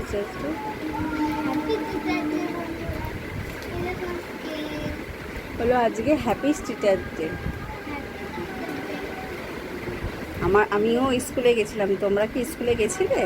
Teachers day? হলো আজকে happy teachers day. আমিও স্কুলে গেছিলাম, তোমরা কি স্কুলে গেছিলে?